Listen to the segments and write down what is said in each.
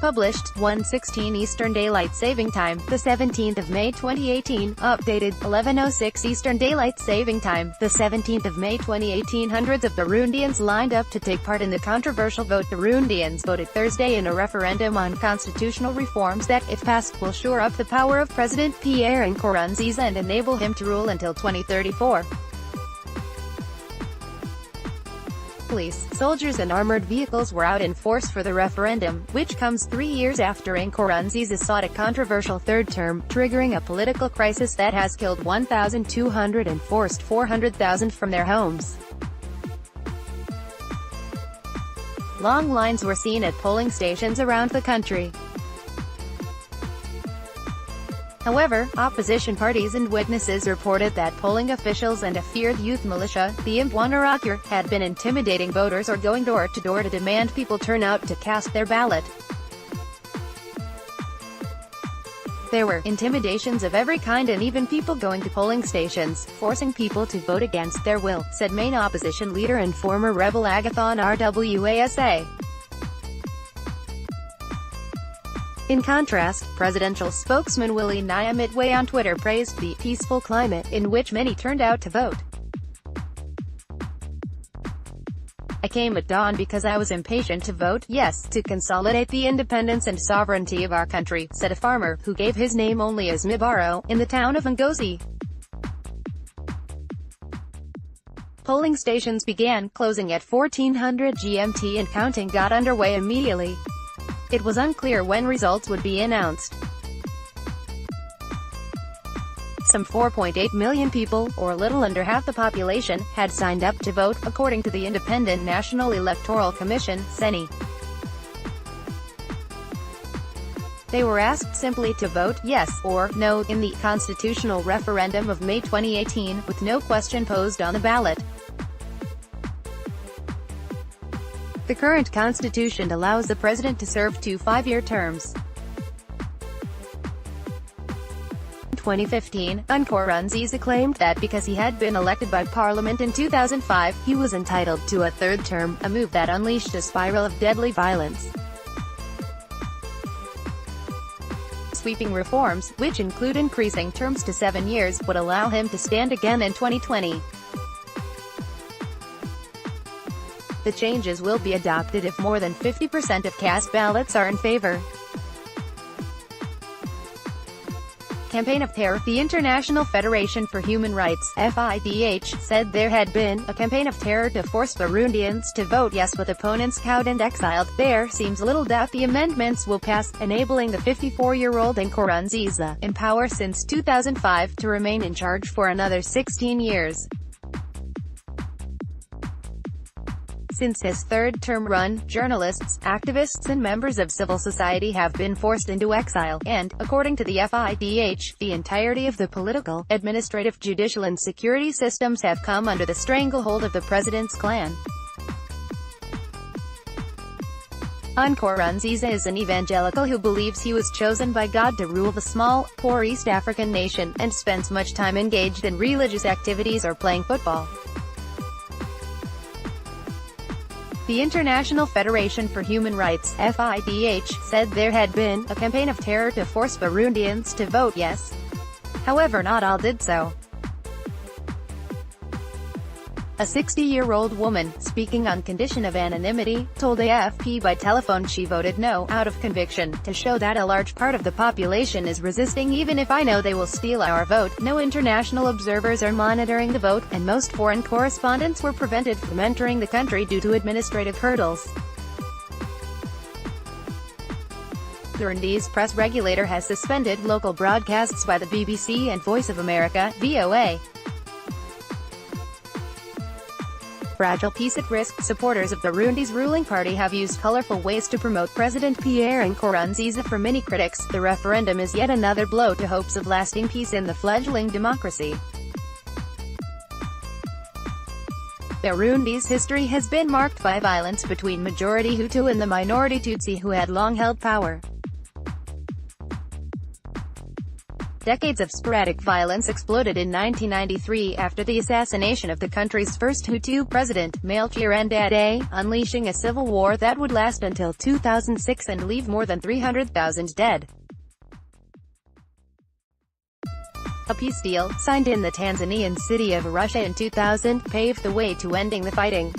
Published, 1:16 Eastern Daylight Saving Time, the 17th of May 2018. Updated, 11:06 Eastern Daylight Saving Time, the 17th of May 2018. Hundreds of Burundians lined up to take part in the controversial vote. Burundians voted Thursday in a referendum on constitutional reforms that, if passed, will shore up the power of President Pierre Nkurunziza and enable him to rule until 2034. Police, soldiers and armored vehicles were out in force for the referendum, which comes 3 years after Nkurunziza sought a controversial third term, triggering a political crisis that has killed 1,200 and forced 400,000 from their homes. Long lines were seen at polling stations around the country. However, opposition parties and witnesses reported that polling officials and a feared youth militia, the Imbonerakure, had been intimidating voters or going door to door to demand people turn out to cast their ballot. There were intimidations of every kind and even people going to polling stations, forcing people to vote against their will, said main opposition leader and former rebel Agathon Rwasa. In contrast, presidential spokesman Willie Nyamitwe on Twitter praised the peaceful climate in which many turned out to vote. "I came at dawn because I was impatient to vote, yes, to consolidate the independence and sovereignty of our country," said a farmer, who gave his name only as Mibaro, in the town of Ngozi. Polling stations began closing at 1400 GMT and counting got underway immediately. It was unclear when results would be announced. Some 4.8 million people, or a little under half the population, had signed up to vote, according to the Independent National Electoral Commission, (CENI). They were asked simply to vote yes or no in the constitutional referendum of May 2018, with no question posed on the ballot. The current constitution allows the president to serve 2 5-year terms. In 2015, Nkurunziza claimed that because he had been elected by parliament in 2005, he was entitled to a third term, a move that unleashed a spiral of deadly violence. Sweeping reforms, which include increasing terms to 7 years, would allow him to stand again in 2020. The changes will be adopted if more than 50% of cast ballots are in favor. Campaign of Terror. The International Federation for Human Rights, FIDH, said there had been a campaign of terror to force Burundians to vote yes with opponents cowed and exiled. There seems little doubt the amendments will pass, enabling the 54-year-old Nkurunziza, in power since 2005, to remain in charge for another 16 years. Since his third-term run, journalists, activists and members of civil society have been forced into exile, and, according to the FIDH, the entirety of the political, administrative, judicial and security systems have come under the stranglehold of the president's clan. Nkurunziza is an evangelical who believes he was chosen by God to rule the small, poor East African nation, and spends much time engaged in religious activities or playing football. The International Federation for Human Rights, FIDH, said there had been a campaign of terror to force Burundians to vote yes. However, not all did so. A 60-year-old woman, speaking on condition of anonymity, told AFP by telephone she voted no, out of conviction, to show that a large part of the population is resisting. "Even if I know they will steal our vote, no international observers are monitoring the vote, and most foreign correspondents were prevented from entering the country due to administrative hurdles." Burundi's press regulator has suspended local broadcasts by the BBC and Voice of America, VOA. Fragile peace at risk. Supporters of Burundi's ruling party have used colorful ways to promote President Pierre Nkurunziza. For many critics, the referendum is yet another blow to hopes of lasting peace in the fledgling democracy. Burundi's history has been marked by violence between majority Hutu and the minority Tutsi who had long held power. Decades of sporadic violence exploded in 1993 after the assassination of the country's first Hutu president, Melchior Ndadaye, unleashing a civil war that would last until 2006 and leave more than 300,000 dead. A peace deal, signed in the Tanzanian city of Arusha in 2000, paved the way to ending the fighting.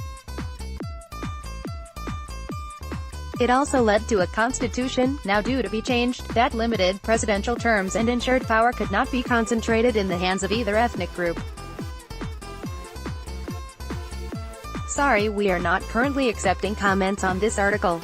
It also led to a constitution, now due to be changed, that limited presidential terms and ensured power could not be concentrated in the hands of either ethnic group. Sorry, we are not currently accepting comments on this article.